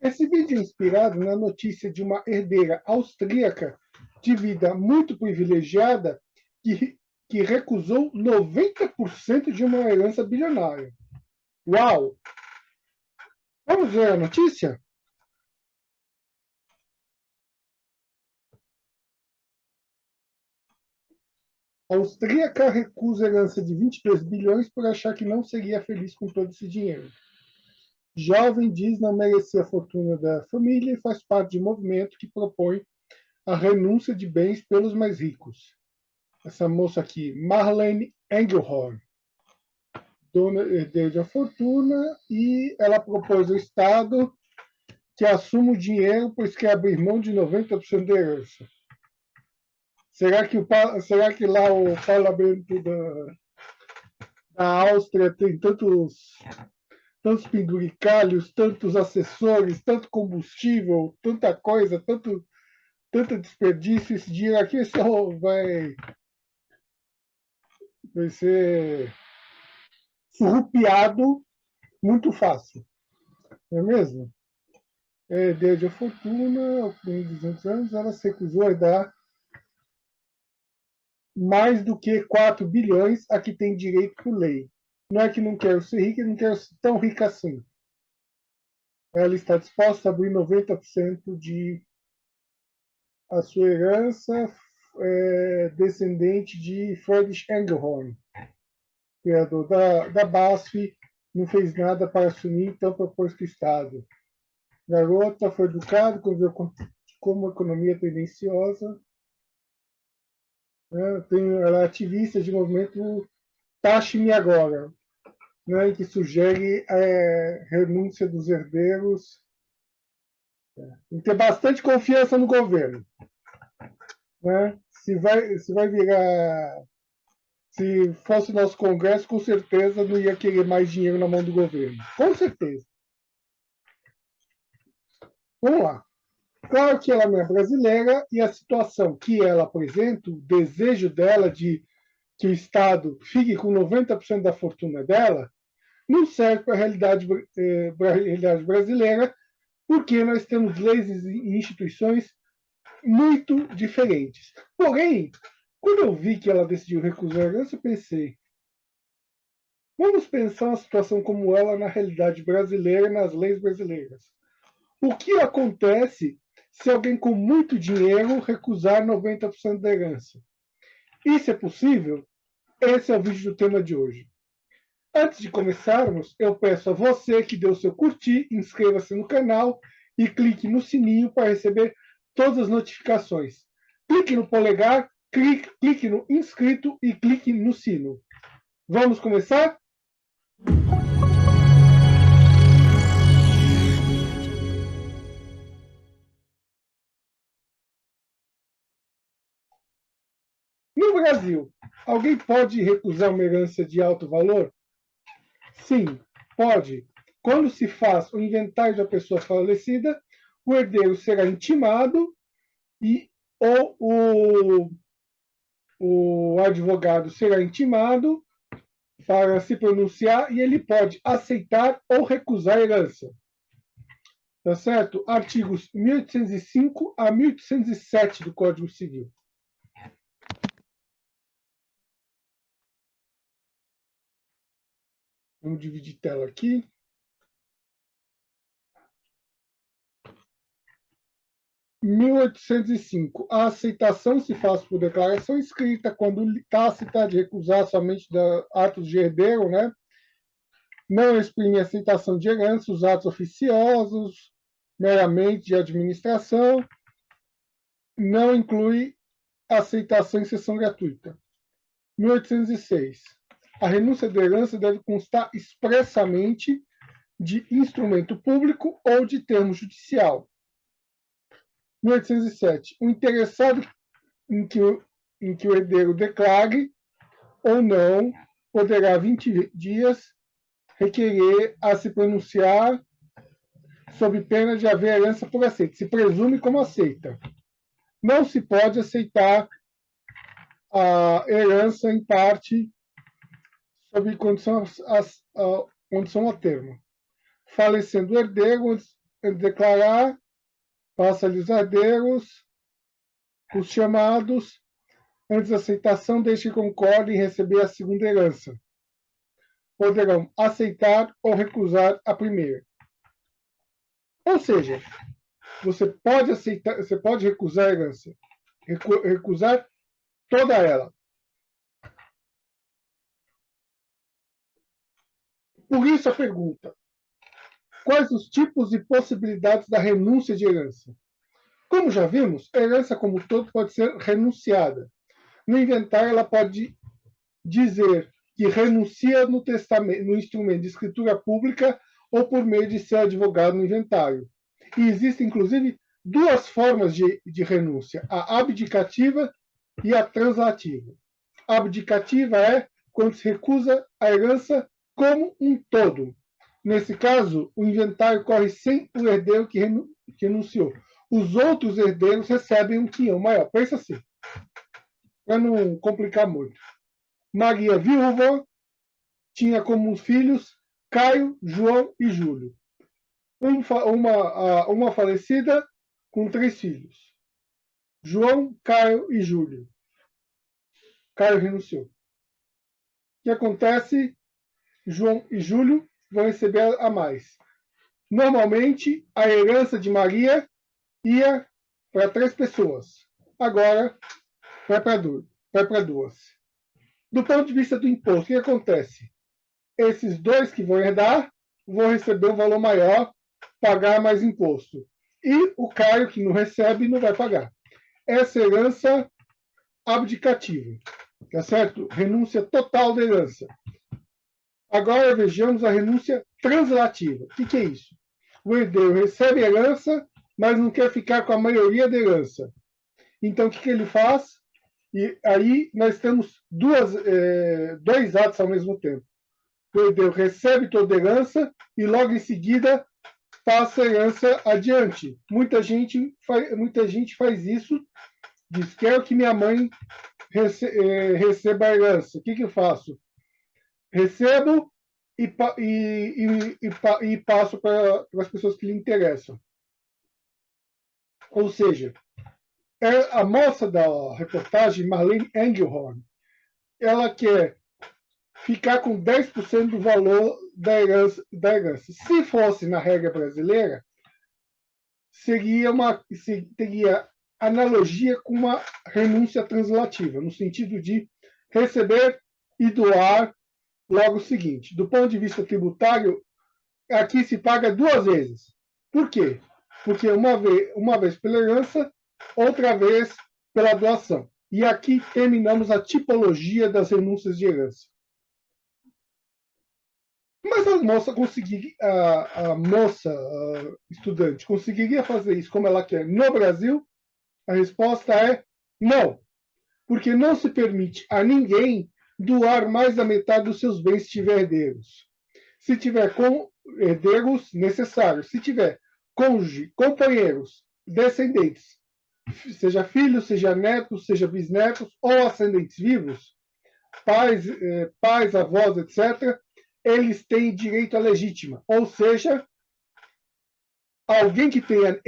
Esse vídeo é inspirado na notícia de uma herdeira austríaca de vida muito privilegiada que, que recusou 90% de uma herança bilionária. Uau! Vamos ver a notícia? A austríaca recusa herança de 22 bilhões por achar que não seria feliz com todo esse dinheiro. Jovem diz não merecer a fortuna da família e faz parte de um movimento que propõe a renúncia de bens pelos mais ricos. Essa moça aqui, Marlene Engelhorn, dona herdeira da fortuna, e ela propôs ao Estado que assuma o dinheiro, pois quer abrir mão de 90% da herança. Será que lá o parlamento da Áustria tem tantos penduricalhos, tantos assessores, tanto combustível, tanta coisa, tanto desperdício? Esse dinheiro aqui só vai ser surrupiado muito fácil, não é mesmo? Herdeira de fortuna, com 200 anos, ela se recusou a dar mais do que 4 bilhões a que tem direito por lei. Não é que não quero ser rica, não quero ser tão rica assim. Ela está disposta a abrir 90% de a sua herança, descendente de Friedrich Engelhorn, criador da BASF, não fez nada para assumir, então propôs que o Estado. Garota foi educada, como a economia tendenciosa, né? Ela é ativista de movimento Taxe-me Agora, né? Que sugere renúncia dos herdeiros. Tem que ter bastante confiança no governo. Né? Se vai virar. Se fosse o nosso Congresso, com certeza não ia querer mais dinheiro na mão do governo. Com certeza. Vamos lá. Claro que ela não é brasileira e a situação que ela apresenta, o desejo dela de que o Estado fique com 90% da fortuna dela, não serve para a realidade brasileira, porque nós temos leis e instituições muito diferentes. Porém, quando eu vi que ela decidiu recusar a herança, eu pensei, vamos pensar uma situação como ela na realidade brasileira, nas leis brasileiras. O que acontece se alguém com muito dinheiro recusar 90% da herança? Isso é possível? Esse é o vídeo do tema de hoje. Antes de começarmos, eu peço a você que dê o seu curtir, inscreva-se no canal e clique no sininho para receber todas as notificações. Clique no polegar, clique no inscrito e clique no sino. Vamos começar? No Brasil, alguém pode recusar uma herança de alto valor? Sim, pode. Quando se faz o inventário da pessoa falecida, o herdeiro será intimado e ou o advogado será intimado para se pronunciar e ele pode aceitar ou recusar a herança. Tá certo? Artigos 1805 a 1807 do Código Civil. Vamos dividir tela aqui. 1805. A aceitação se faz por declaração escrita quando tácita de recusar somente atos de herdeiro, né? Não exprime aceitação de herança, os atos oficiosos, meramente de administração, não inclui aceitação em sessão gratuita. 1806. A renúncia de herança deve constar expressamente de instrumento público ou de termo judicial. 1807. O interessado em que o herdeiro declare ou não poderá 20 dias requerer a se pronunciar sob pena de haver herança por aceita. Se presume como aceita. Não se pode aceitar a herança em parte sob condição a termo. Falecendo o herdeiro, declarar, passa-lhe os herdeiros, os chamados, antes da aceitação, desde que concordem em receber a segunda herança. Poderão aceitar ou recusar a primeira. Ou seja, você pode aceitar, você pode recusar a herança, recusar toda ela. Por isso a pergunta: quais os tipos e possibilidades da renúncia de herança? Como já vimos, a herança como todo pode ser renunciada. No inventário, ela pode dizer que renuncia no testamento, no instrumento de escritura pública ou por meio de seu advogado no inventário. E existem, inclusive, duas formas de renúncia: a abdicativa e a translativa. A abdicativa é quando se recusa a herança como um todo. Nesse caso, o inventário corre sem o herdeiro que renunciou. Os outros herdeiros recebem um quinhão maior. Pensa assim, para não complicar muito. Maria, viúva, tinha como filhos Caio, João e Júlio. Uma falecida com 3 filhos. João, Caio e Júlio. Caio renunciou. O que acontece? João e Júlio vão receber a mais. Normalmente, a herança de Maria ia para 3 pessoas. Agora, vai para 2. Do ponto de vista do imposto, o que acontece? Esses 2 que vão herdar vão receber um valor maior, pagar mais imposto. E o Caio, que não recebe, não vai pagar. Essa herança abdicativa, tá certo? Renúncia total da herança. Agora vejamos a renúncia translativa. O que é isso? O herdeiro recebe a herança, mas não quer ficar com a maioria da herança. Então, o que ele faz? E aí nós temos dois atos ao mesmo tempo. O herdeiro recebe toda a herança e logo em seguida passa a herança adiante. Muita gente faz isso, diz: quero que minha mãe receba a herança. O que eu faço? Recebo e passo para as pessoas que lhe interessam. Ou seja, a moça da reportagem, Marlene Engelhorn, ela quer ficar com 10% do valor da herança. Se fosse na regra brasileira, teria analogia com uma renúncia translativa, no sentido de receber e doar logo o seguinte. Do ponto de vista tributário, aqui se paga 2 vezes. Por quê? Porque uma vez pela herança, outra vez pela doação. E aqui terminamos a tipologia das renúncias de herança. Mas a moça estudante conseguiria fazer isso como ela quer no Brasil? A resposta é não, porque não se permite a ninguém doar mais da metade dos seus bens se tiver herdeiros. Se tiver herdeiros necessários, se tiver cônjuge, companheiros, descendentes, seja filhos, seja netos, seja bisnetos ou ascendentes vivos, pais, avós, etc., eles têm direito à legítima. Ou seja, alguém que tenha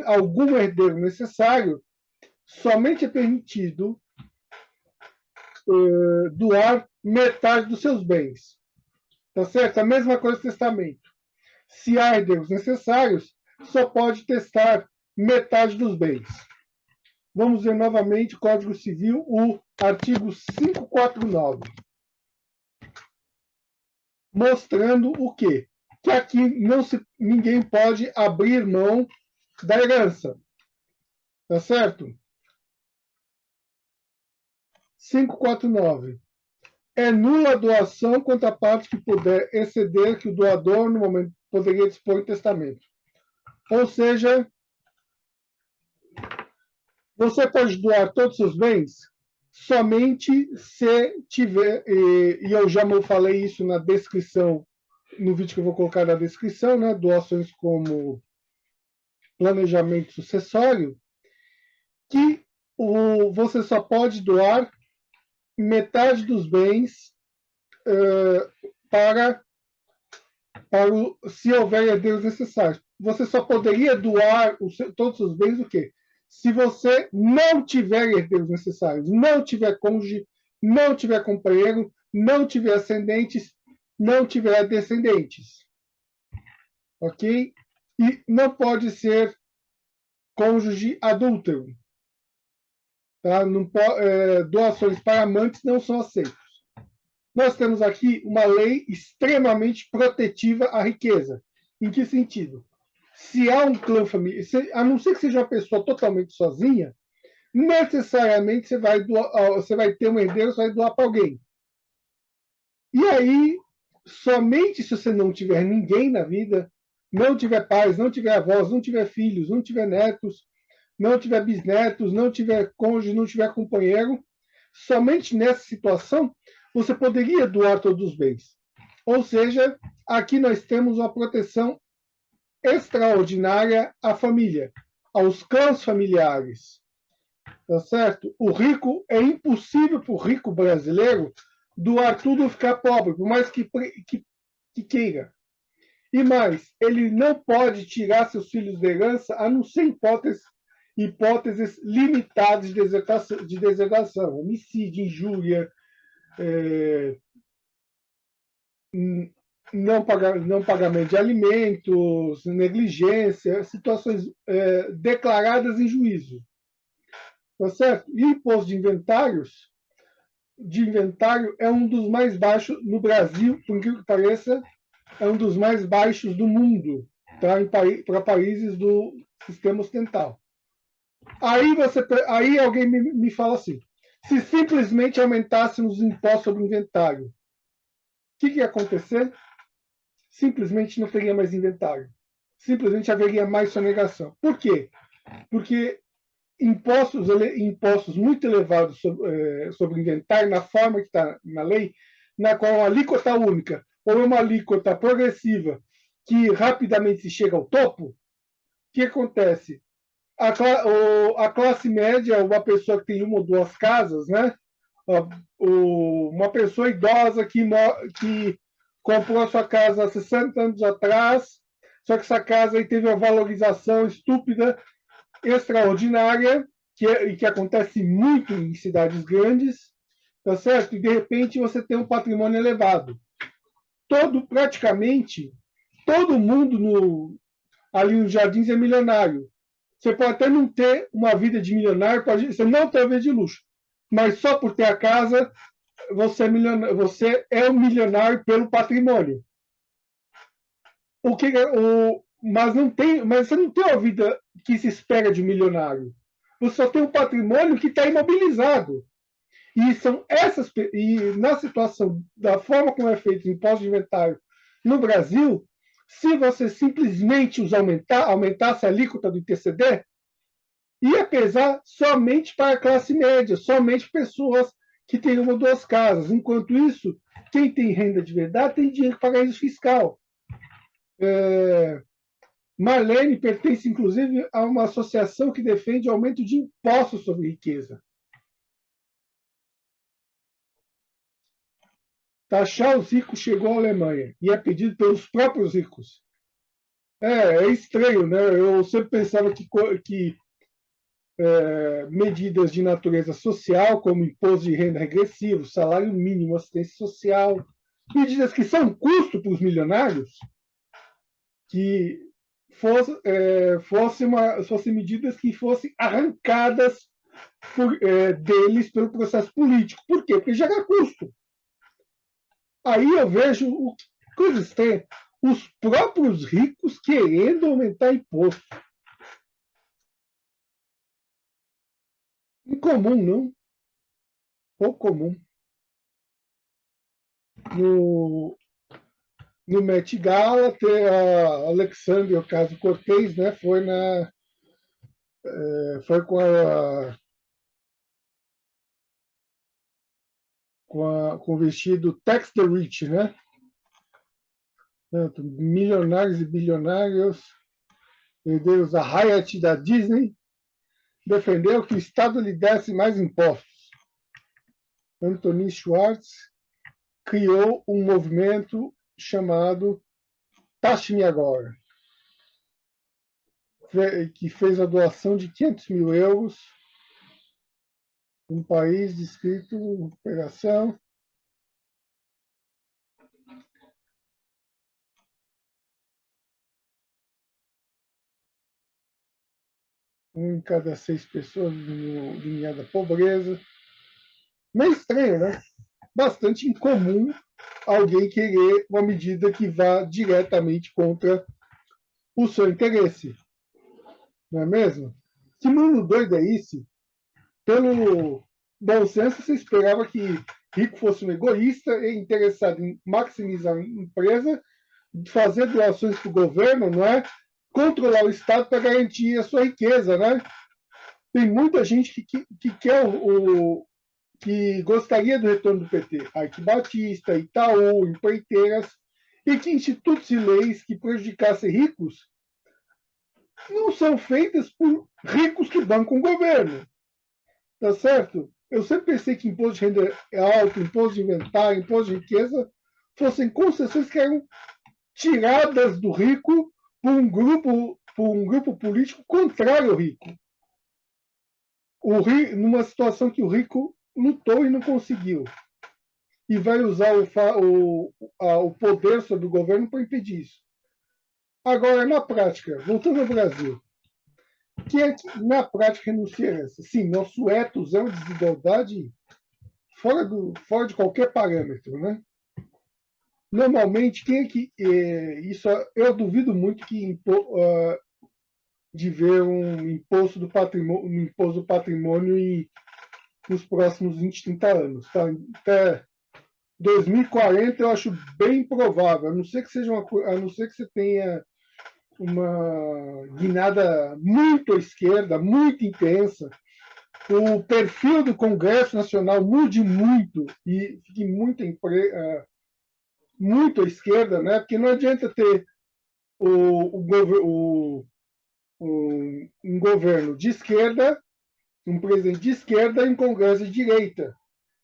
algum herdeiro necessário, somente é permitido doar metade dos seus bens. Tá certo? A mesma coisa do testamento. Se há herdeiros necessários, só pode testar metade dos bens. Vamos ver novamente o Código Civil, o artigo 549. Mostrando o quê? Que aqui ninguém pode abrir mão da herança. Tá certo? 549. É nula a doação quanto à parte que puder exceder que o doador, no momento, poderia dispor em testamento. Ou seja, você pode doar todos os seus bens somente se tiver, e eu já falei isso na descrição, no vídeo que eu vou colocar na descrição, né, doações como planejamento sucessório, que você só pode doar metade dos bens para se houver herdeiros necessários. Você só poderia doar todos os bens o quê? Se você não tiver herdeiros necessários, não tiver cônjuge, não tiver companheiro, não tiver ascendentes, não tiver descendentes. Ok? E não pode ser cônjuge adúltero. Tá? Não, doações para amantes não são aceitas. Nós temos aqui uma lei extremamente protetiva à riqueza. Em que sentido? Se há um clã familiar, a não ser que seja uma pessoa totalmente sozinha, necessariamente você vai ter um herdeiro, você vai doar para alguém. E aí, somente se você não tiver ninguém na vida, não tiver pais, não tiver avós, não tiver filhos, não tiver netos, não tiver bisnetos, não tiver cônjuge, não tiver companheiro, somente nessa situação você poderia doar todos os bens. Ou seja, aqui nós temos uma proteção extraordinária à família, aos clãs familiares. Tá certo? O rico, é impossível para o rico brasileiro doar tudo e ficar pobre, por mais que queira. E mais, ele não pode tirar seus filhos da herança, a não ser hipóteses limitadas de deserdação, homicídio, injúria, não pagamento de alimentos, negligência, situações declaradas em juízo. Tá certo? E o imposto de inventário é um dos mais baixos no Brasil, por incrível que pareça, é um dos mais baixos do mundo, tá? Para países do sistema ocidental. Aí alguém me fala assim: se simplesmente aumentássemos os impostos sobre o inventário, o que ia acontecer? Simplesmente não teria mais inventário. Simplesmente haveria mais sonegação. Por quê? Porque impostos muito elevados sobre inventário, na forma que está na lei, na qual a alíquota única ou uma alíquota progressiva que rapidamente se chega ao topo, o que acontece? A classe média, uma pessoa que tem uma ou duas casas, né? Uma pessoa idosa que comprou a sua casa há 60 anos atrás, só que essa casa aí teve uma valorização estúpida, extraordinária, que acontece muito em cidades grandes, tá certo? E de repente você tem um patrimônio elevado. Praticamente, todo mundo ali nos jardins é milionário. Você pode até não ter uma vida de milionário, você não ter uma vida de luxo, mas só por ter a casa, você é um milionário pelo patrimônio. Mas você não tem uma vida que se espera de um milionário. Você só tem um patrimônio que está imobilizado. E na situação da forma como é feito o imposto de inventário no Brasil, se você simplesmente aumentasse a alíquota do ITCD, ia pesar somente para a classe média, somente pessoas que têm uma ou duas casas. Enquanto isso, quem tem renda de verdade tem dinheiro para paraíso fiscal. Marlene pertence, inclusive, a uma associação que defende aumento de impostos sobre riqueza. Taxar os ricos chegou à Alemanha e é pedido pelos próprios ricos. É estranho, né? Eu sempre pensava que medidas de natureza social, como imposto de renda regressivo, salário mínimo, assistência social, medidas que são custo para os milionários, que fossem medidas que fossem arrancadas deles pelo processo político. Por quê? Porque gera custo. Aí eu vejo coisa estranha, os próprios ricos querendo aumentar imposto. Incomum, não? Pouco comum. No Met Gala, a Alexandria Ocasio-Cortez, né, foi com o vestido Tax the Rich, né? Milionários e bilionários, herdeiros da Hyatt da Disney, defendeu que o Estado lhe desse mais impostos. Anthony Schwartz criou um movimento chamado Taxe-me agora, que fez a doação de 500 mil euros, um país descrito, operação. Um em cada 6 pessoas de linha da pobreza. Meio estranho, né? Bastante incomum alguém querer uma medida que vá diretamente contra o seu interesse. Não é mesmo? Que mundo doido é esse? Pelo bom senso, você esperava que rico fosse um egoísta e interessado em maximizar a empresa, fazer doações para o governo, não é? Controlar o Estado para garantir a sua riqueza, né? Tem muita gente que quer que gostaria do retorno do PT. Ike Batista, Itaú, empreiteiras, e que institutos e leis que prejudicassem ricos não são feitas por ricos que bancam o governo. Tá certo? Eu sempre pensei que imposto de renda alto, imposto de inventário, imposto de riqueza fossem concessões que eram tiradas do rico por um grupo político contrário ao rico. Numa situação que o rico lutou e não conseguiu. E vai usar o poder sobre o governo para impedir isso. Agora, na prática, voltando ao Brasil, quem é que na prática renuncia a essa? Sim, nosso ethos é uma desigualdade fora de qualquer parâmetro, né? Normalmente, quem é que. Isso, eu duvido muito de ver um imposto do patrimônio nos próximos 20, 30 anos. Tá? Até 2040 eu acho bem provável, a não ser que a não ser que você tenha uma guinada muito à esquerda, muito intensa, o perfil do Congresso Nacional mude muito e fique muito à esquerda, né? Porque não adianta ter um governo de esquerda, um presidente de esquerda e um Congresso de direita.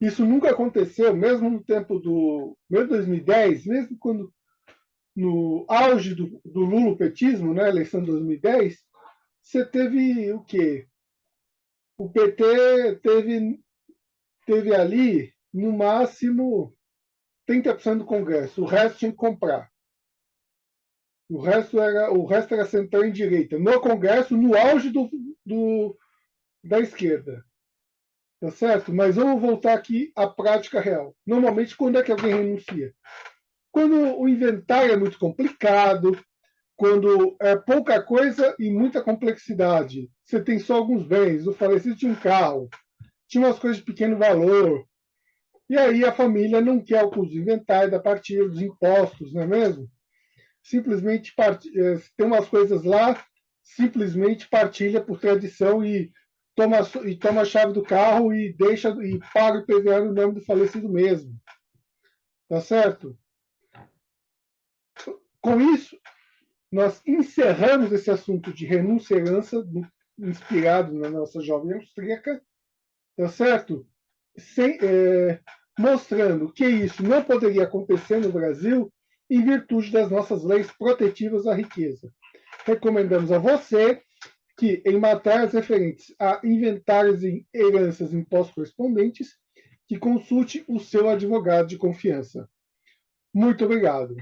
Isso nunca aconteceu, mesmo no tempo mesmo 2010, mesmo quando no auge do lulopetismo, né, eleição de 2010, você teve o quê? O PT teve ali, no máximo, 30% do Congresso. O resto tinha que comprar. O resto era central e direita. No Congresso, no auge da esquerda. Tá certo? Mas vamos voltar aqui à prática real. Normalmente, quando é que alguém renuncia? Quando o inventário é muito complicado, quando é pouca coisa e muita complexidade. Você tem só alguns bens. O falecido tinha um carro, tinha umas coisas de pequeno valor. E aí a família não quer o custo do inventário, da partilha dos impostos, não é mesmo? Simplesmente tem umas coisas lá, simplesmente partilha por tradição e toma a chave do carro e paga o IPVA no nome do falecido mesmo. Tá certo? Com isso, nós encerramos esse assunto de renúncia e herança, inspirado na nossa jovem austríaca, tá certo? Mostrando que isso não poderia acontecer no Brasil em virtude das nossas leis protetivas à riqueza. Recomendamos a você que, em matérias referentes a inventários e heranças e impostos correspondentes, que consulte o seu advogado de confiança. Muito obrigado.